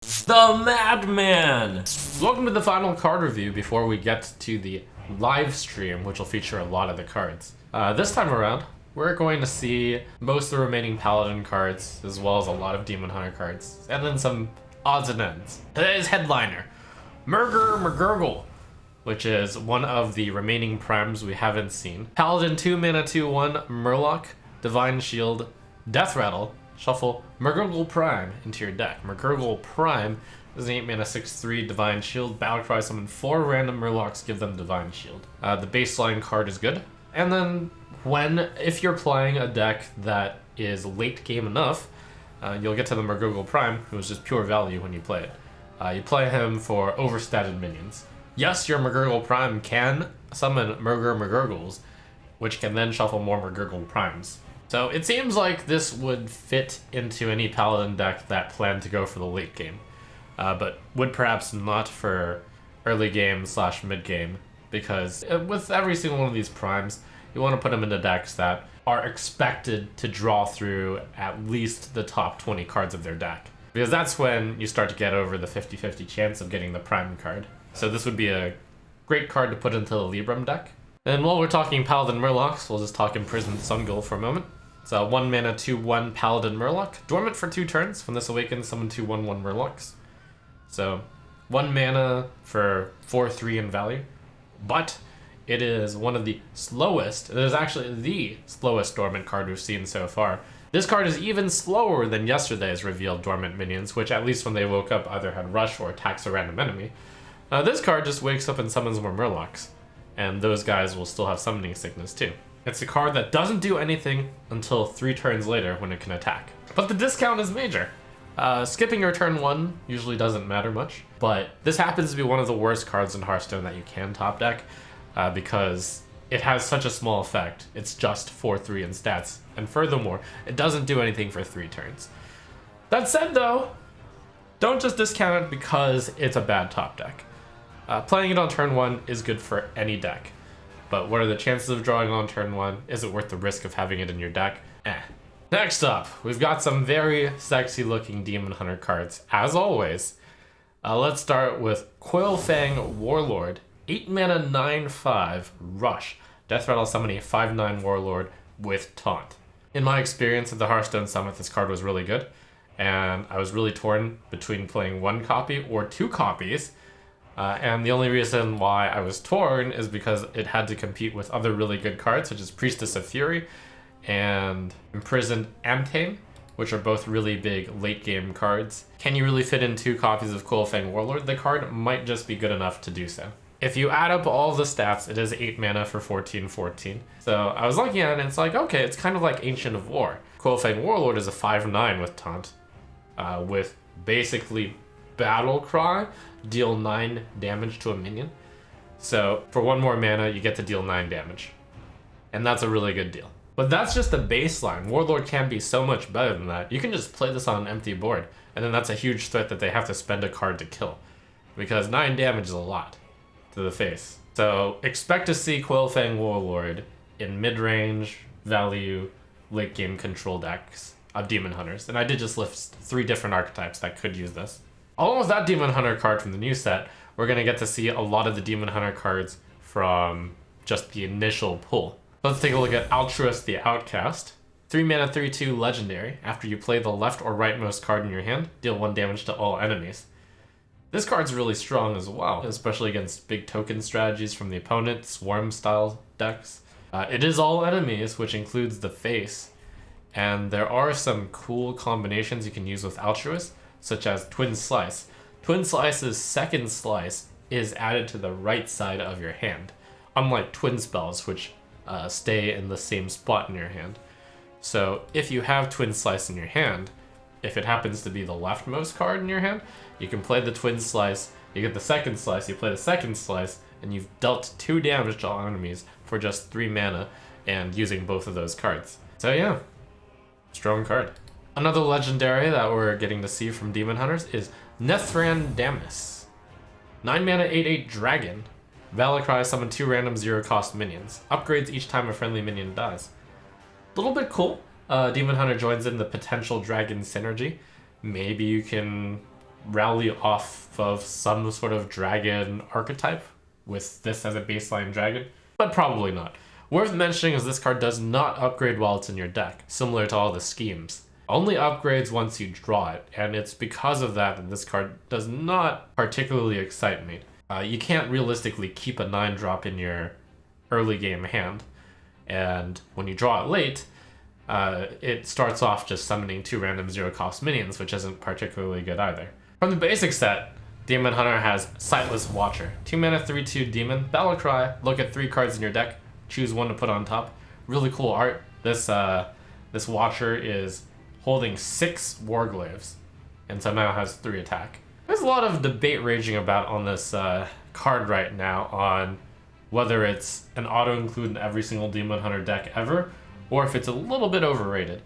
The Madman! Welcome to the final card review before we get to the live stream, which will feature a lot of the cards. This time around, we're going to see most of the remaining Paladin cards, as well as a lot of Demon Hunter cards, and then some odds and ends. Today's headliner, PRIMEgrglgrgl, which is one of the remaining primes we haven't seen. Paladin 2 mana 2/1 Murloc, Divine Shield, Death Rattle. Shuffle PRIMEgrglgrgl Prime into your deck. PRIMEgrglgrgl Prime is an 8 mana 6/3 Divine Shield. Battlecry, summon 4 random Murlocs, give them Divine Shield. The baseline card is good. And then if you're playing a deck that is late game enough, you'll get to the PRIMEgrglgrgl Prime, who is just pure value when you play it. You play him for overstated minions. Yes, your PRIMEgrglgrgl Prime can summon PRIMEgrglgrgls, which can then shuffle more PRIMEgrglgrgl Primes. So it seems like this would fit into any Paladin deck that planned to go for the late game, but would perhaps not for early game / mid game, because with every single one of these primes, you want to put them into decks that are expected to draw through at least the top 20 cards of their deck, because that's when you start to get over the 50-50 chance of getting the prime card. So this would be a great card to put into the Libram deck. And while we're talking Paladin Murlocs, we'll just talk Imprisoned Sungul for a moment. So 1 mana 2/1 Paladin Murloc, dormant for 2 turns. When this awakens, summon 2 1/1 Murlocs. So 1 mana for 4/3 in value, but it is one of the slowest. It is actually the slowest dormant card we've seen so far. This card is even slower than yesterday's revealed dormant minions, which at least when they woke up either had rush or attacks a random enemy. This card just wakes up and summons more Murlocs, and those guys will still have summoning sickness too. It's a card that doesn't do anything until 3 turns later when it can attack. But the discount is major. Skipping your turn 1 usually doesn't matter much, but this happens to be one of the worst cards in Hearthstone that you can top deck, because it has such a small effect. It's just 4/3 in stats, and furthermore, it doesn't do anything for 3 turns. That said though, don't just discount it because it's a bad top deck. Playing it on turn 1 is good for any deck. But what are the chances of drawing on turn 1? Is it worth the risk of having it in your deck? Next up, we've got some very sexy looking Demon Hunter cards, as always. Let's start with Coilfang Warlord, 8 mana 9/5 Rush. Death Rattle, summon a 5/9 Warlord with Taunt. In my experience at the Hearthstone Summit, this card was really good, and I was really torn between playing 1 copy or 2 copies. And the only reason why I was torn is because it had to compete with other really good cards, such as Priestess of Fury and Imprisoned Amtane, which are both really big late game cards. Can you really fit in 2 copies of Coilfang Warlord? The card might just be good enough to do so. If you add up all the stats, it is 8 mana for 14/14. So I was looking at it and it's like, okay, it's kind of like Ancient of War. Coilfang Warlord is a 5/9 with Taunt, with basically Battle Cry, deal 9 damage to a minion. So for 1 more mana, you get to deal 9 damage. And that's a really good deal. But that's just the baseline. Warlord can be so much better than that. You can just play this on an empty board, and then that's a huge threat that they have to spend a card to kill, because 9 damage is a lot to the face. So expect to see Coilfang Warlord in mid-range, value, late game control decks of Demon Hunters. And I did just list 3 different archetypes that could use this. Along with that Demon Hunter card from the new set, we're going to get to see a lot of the Demon Hunter cards from just the initial pull. Let's take a look at Altruist the Outcast. 3 mana 3/2 legendary. After you play the left or rightmost card in your hand, deal 1 damage to all enemies. This card's really strong as well, especially against big token strategies from the opponent, swarm style decks. It is all enemies, which includes the face, and there are some cool combinations you can use with Altruist, such as Twin Slice. Twin Slice's second slice is added to the right side of your hand, unlike Twin Spells, which stay in the same spot in your hand. So if you have Twin Slice in your hand, if it happens to be the leftmost card in your hand, you can play the Twin Slice, you get the second slice, you play the second slice, and you've dealt 2 damage to all enemies for just 3 mana and using both of those cards. So yeah, strong card. Another legendary that we're getting to see from Demon Hunters is Nethran Damus. 9 mana 8/8 Dragon. Battlecry, summon 2 random 0-cost minions. Upgrades each time a friendly minion dies. A little bit cool. Demon Hunter joins in the potential dragon synergy. Maybe you can rally off of some sort of dragon archetype with this as a baseline dragon, but probably not. Worth mentioning is this card does not upgrade while it's in your deck, similar to all the schemes. Only upgrades once you draw it, and it's because of that that this card does not particularly excite me. You can't realistically keep a 9-drop in your early game hand, and when you draw it late, it starts off just summoning 2 random 0-cost minions, which isn't particularly good either. From the basic set, Demon Hunter has Sightless Watcher. 2 mana 3/2 Demon, Battle Cry, look at 3 cards in your deck, choose one to put on top. Really cool art. This Watcher is holding 6 Warglaives, and somehow has 3 attack. There's a lot of debate raging about on this card right now on whether it's an auto-include in every single Demon Hunter deck ever, or if it's a little bit overrated.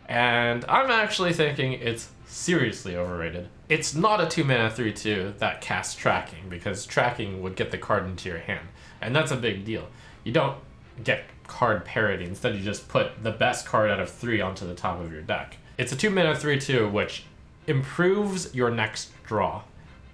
And I'm actually thinking it's seriously overrated. It's not a 2 mana 3/2 that casts Tracking, because Tracking would get the card into your hand, and that's a big deal. You don't get card parity, instead you just put the best card out of 3 onto the top of your deck. It's a 2 mana 3/2 which improves your next draw,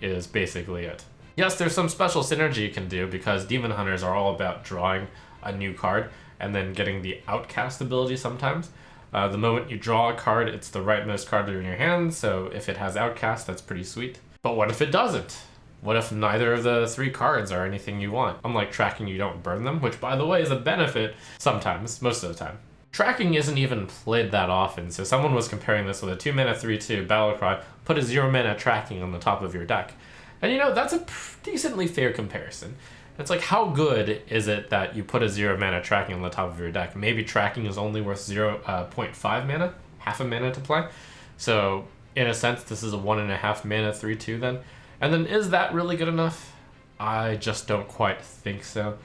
is basically it. Yes, there's some special synergy you can do, because Demon Hunters are all about drawing a new card and then getting the Outcast ability sometimes. The moment you draw a card, it's the rightmost card in your hand, so if it has Outcast, that's pretty sweet. But what if it doesn't? What if neither of the 3 cards are anything you want? Unlike Tracking, you don't burn them, which by the way is a benefit sometimes, most of the time. Tracking isn't even played that often, so someone was comparing this with a 2 mana 3/2 Battle Cry, put a 0 mana Tracking on the top of your deck. And you know, that's a decently fair comparison. It's like, how good is it that you put a 0 mana Tracking on the top of your deck? Maybe Tracking is only worth 0.5 mana, half a mana to play. So in a sense, this is a 1.5 mana 3/2 then. And then is that really good enough? I just don't quite think so.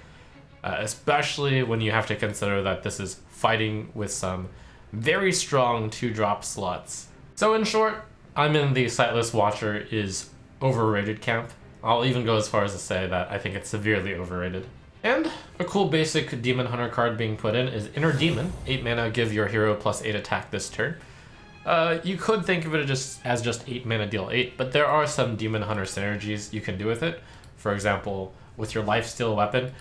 Especially when you have to consider that this is fighting with some very strong 2-drop slots. So in short, I'm in the Sightless Watcher is overrated camp. I'll even go as far as to say that I think it's severely overrated. And a cool basic Demon Hunter card being put in is Inner Demon. 8 mana, give your hero +8 attack this turn. You could think of it as just 8 mana, deal 8, but there are some Demon Hunter synergies you can do with it. For example, with your Lifesteal weapon,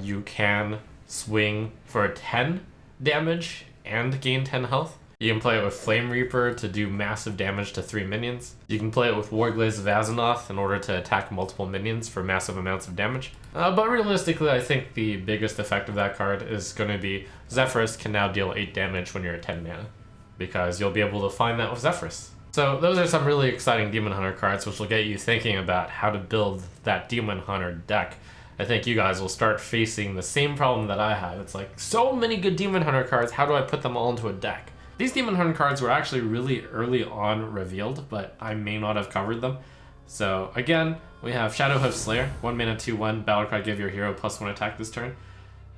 you can swing for 10 damage and gain 10 health. You can play it with Flame Reaper to do massive damage to 3 minions. You can play it with Warglaze of Azzinoth in order to attack multiple minions for massive amounts of damage. But realistically, I think the biggest effect of that card is going to be Zephyrus can now deal 8 damage when you're at 10 mana, because you'll be able to find that with Zephyrus. So those are some really exciting Demon Hunter cards which will get you thinking about how to build that Demon Hunter deck. I think you guys will start facing the same problem that I have. It's like, so many good Demon Hunter cards, how do I put them all into a deck? These Demon Hunter cards were actually really early on revealed, but I may not have covered them. So again, we have Shadowhoof Slayer, 1 mana 2/1, Battlecry, give your hero +1 attack this turn.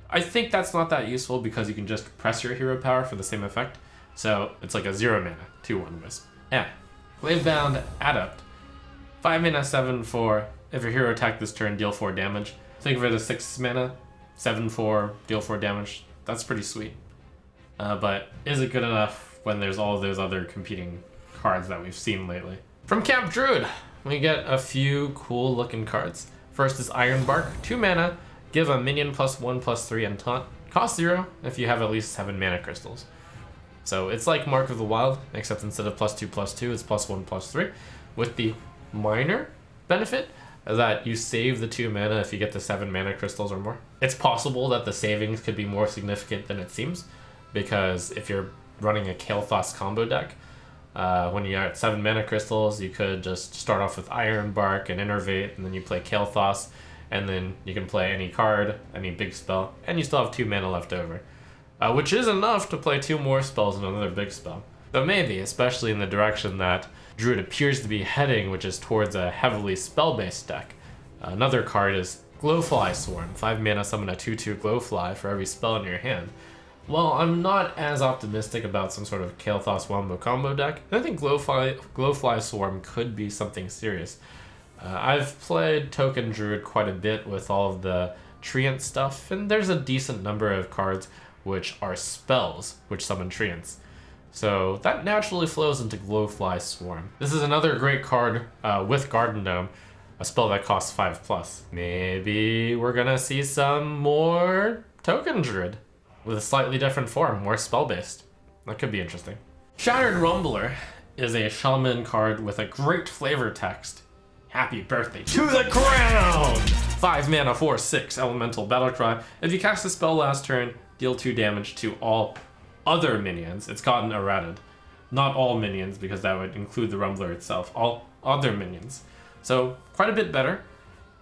I think that's not that useful because you can just press your hero power for the same effect. So it's like a 0 mana 2/1 Wisp. Yeah. Gravebound Adept, 5 mana 7/4, if your hero attack this turn, deal 4 damage. Think of it as 6 mana, 7/4, deal 4 damage. That's pretty sweet. But is it good enough when there's all of those other competing cards that we've seen lately? From Camp Druid, we get a few cool looking cards. First is Ironbark, 2 mana, give a minion +1/+3 and taunt. Cost 0 if you have at least 7 mana crystals. So it's like Mark of the Wild, except instead of +2/+2, it's +1/+3, with the minor benefit that you save the 2 mana if you get the 7 mana crystals or more. It's possible that the savings could be more significant than it seems, because if you're running a Kael'thas combo deck, when you're at 7 mana crystals, you could just start off with Ironbark and Innervate, and then you play Kael'thas, and then you can play any card, any big spell, and you still have 2 mana left over, which is enough to play 2 more spells and another big spell. So maybe, especially in the direction that Druid appears to be heading, which is towards a heavily spell-based deck. Another card is Glowfly Swarm, 5 mana, summon a 2/2 Glowfly for every spell in your hand. Well, I'm not as optimistic about some sort of Kael'thas Wombo combo deck. I think Glowfly Swarm could be something serious. I've played Token Druid quite a bit with all of the Treant stuff, and there's a decent number of cards which are spells which summon Treants. So that naturally flows into Glowfly Swarm. This is another great card with Garden Gnome, a spell that costs 5+. Maybe we're gonna see some more Token Druid with a slightly different form, more spell-based. That could be interesting. Shattered Rumbler is a shaman card with a great flavor text. Happy birthday to the ground! 5 mana, 4/6 elemental battlecry. If you cast a spell last turn, deal 2 damage to all other minions. It's gotten errated. Not all minions, because that would include the Rumbler itself. All other minions. So, quite a bit better.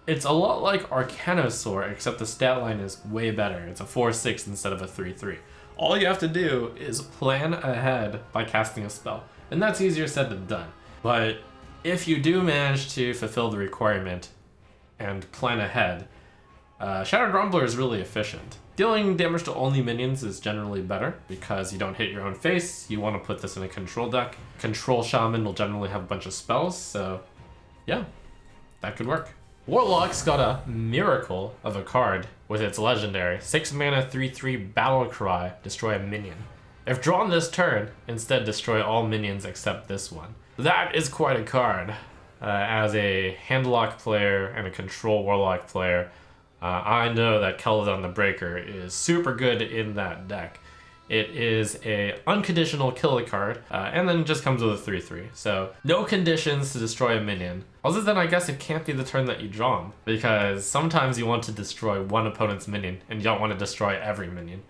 It's a lot like Arcanosaur, except the stat line is way better. It's a 4/6 instead of a 3/3. All you have to do is plan ahead by casting a spell. And that's easier said than done. But if you do manage to fulfill the requirement and plan ahead, Shattered Rumbler is really efficient. Dealing damage to only minions is generally better because you don't hit your own face. You want to put this in a control deck. Control Shaman will generally have a bunch of spells, so yeah, that could work. Warlock's got a miracle of a card with its legendary 6 mana 3/3 Battlecry, destroy a minion. If drawn this turn, instead destroy all minions except this one. That is quite a card. As a Handlock player and a Control Warlock player, I know that Paladin the Breaker is super good in that deck. It is a unconditional kill card, and then just comes with a 3/3. So no conditions to destroy a minion. Other than I guess it can't be the turn that you draw them, because sometimes you want to destroy one opponent's minion and you don't want to destroy every minion.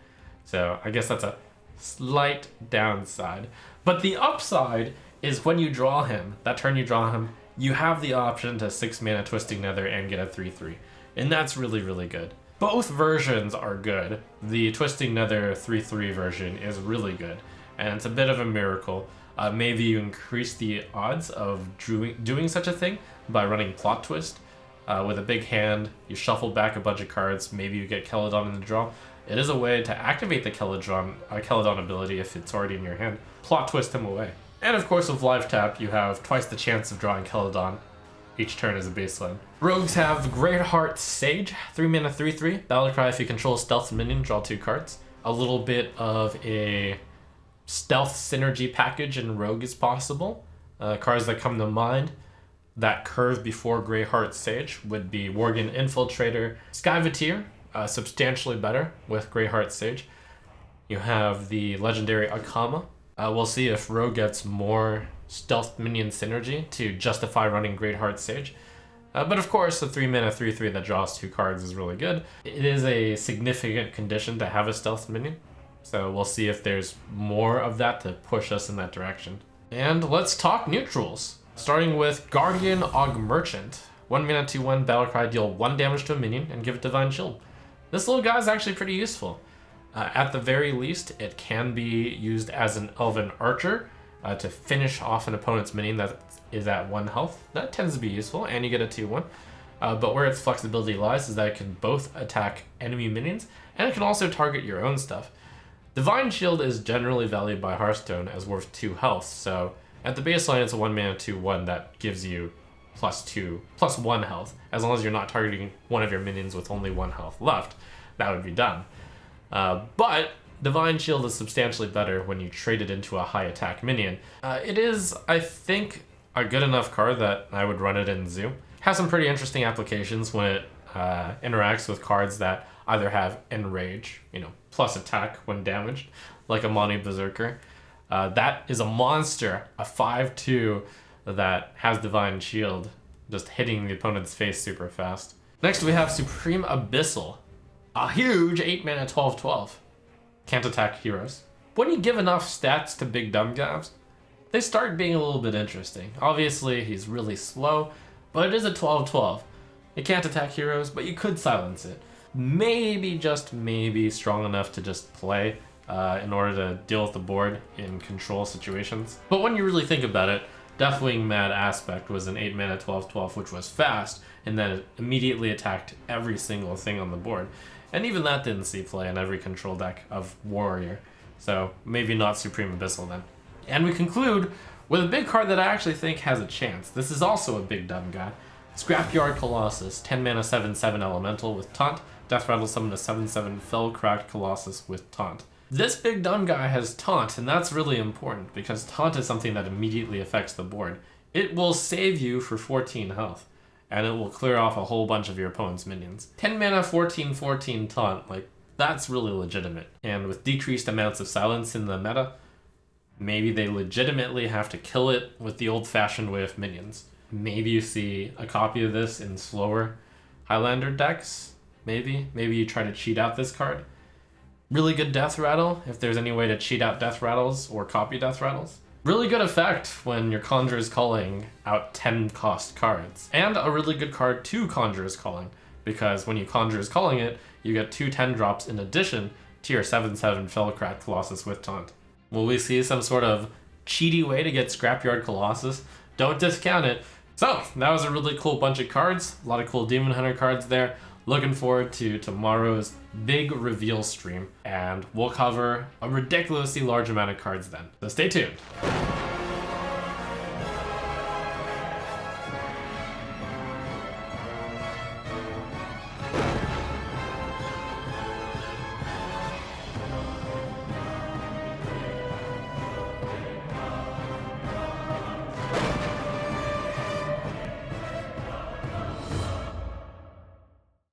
So I guess that's a slight downside. But the upside is when you draw him, that turn you draw him, you have the option to 6 mana Twisting Nether and get a 3/3. And that's really, really good. Both versions are good. The Twisting Nether 3/3 version is really good, and it's a bit of a miracle. Maybe you increase the odds of doing such a thing by running Plot Twist. With a big hand, you shuffle back a bunch of cards, maybe you get Paladin in the draw. It is a way to activate the Paladin ability if it's already in your hand. Plot Twist him away. And of course with Live Tap, you have twice the chance of drawing Paladin each turn as a baseline. Rogues have Greatheart Sage, 3 mana 3/3. Battlecry, if you control stealth minion, draw 2 cards. A little bit of a stealth synergy package in Rogue is possible. Cards that come to mind that curve before Greatheart Sage would be Worgen Infiltrator, Skyvateer, substantially better with Greatheart Sage. You have the legendary Akama. We'll see if Rogue gets more stealth minion synergy to justify running Greatheart Sage. But of course, the 3 mana 3/3 that draws 2 cards is really good. It is a significant condition to have a stealth minion, so we'll see if there's more of that to push us in that direction. And let's talk neutrals. Starting with Guardian Augmerchant. 1 mana 2/1 Battlecry, deal 1 damage to a minion and give it Divine Shield. This little guy is actually pretty useful. At the very least, it can be used as an Elven Archer to finish off an opponent's minion that is at 1 health. That tends to be useful, and you get a 2/1. But where its flexibility lies is that it can both attack enemy minions, and it can also target your own stuff. Divine Shield is generally valued by Hearthstone as worth 2 health, so at the baseline it's a 1 mana 2/1 that gives you +1 health. As long as you're not targeting one of your minions with only 1 health left, that would be done. But Divine Shield is substantially better when you trade it into a high attack minion. It is, I think, a good enough card that I would run it in Zoo. Has some pretty interesting applications when it interacts with cards that either have Enrage, plus attack when damaged, like Amani Berserker. That is a monster, a 5/2 that has Divine Shield, just hitting the opponent's face super fast. Next we have Supreme Abyssal, a huge 8 mana 12/12. Can't attack heroes. When you give enough stats to Big Dumb Gabs, they start being a little bit interesting. Obviously, he's really slow, but it is a 12/12. It can't attack heroes, but you could silence it. Maybe, just maybe, strong enough to just play in order to deal with the board in control situations. But when you really think about it, Deathwing Mad Aspect was an 8 mana 12/12, which was fast, and then it immediately attacked every single thing on the board. And even that didn't see play in every control deck of Warrior. So maybe not Supreme Abyssal then. And we conclude with a big card that I actually think has a chance. This is also a big dumb guy. Scrapyard Colossus, 10 mana 7/7 elemental with taunt. Death Rattle summon a 7/7 Fell Cracked Colossus with taunt. This big dumb guy has taunt, and that's really important because taunt is something that immediately affects the board. It will save you for 14 health, and it will clear off a whole bunch of your opponent's minions. 10 mana, 14/14 taunt, like, that's really legitimate. And with decreased amounts of silence in the meta, maybe they legitimately have to kill it with the old-fashioned way of minions. Maybe you see a copy of this in slower Highlander decks, maybe. Maybe you try to cheat out this card. Really good Death Rattle, if there's any way to cheat out Death Rattles or copy Death Rattles. Really good effect when your Conjurer's Calling out 10 cost cards. And a really good card to Conjurer's Calling, because when you Conjurer's Calling it, you get 2 10-drops in addition to your 7/7 Fellcrack Colossus with taunt. Will we see some sort of cheaty way to get Scrapyard Colossus? Don't discount it. So, that was a really cool bunch of cards. A lot of cool Demon Hunter cards there. Looking forward to tomorrow's big reveal stream, and we'll cover a ridiculously large amount of cards then. So stay tuned.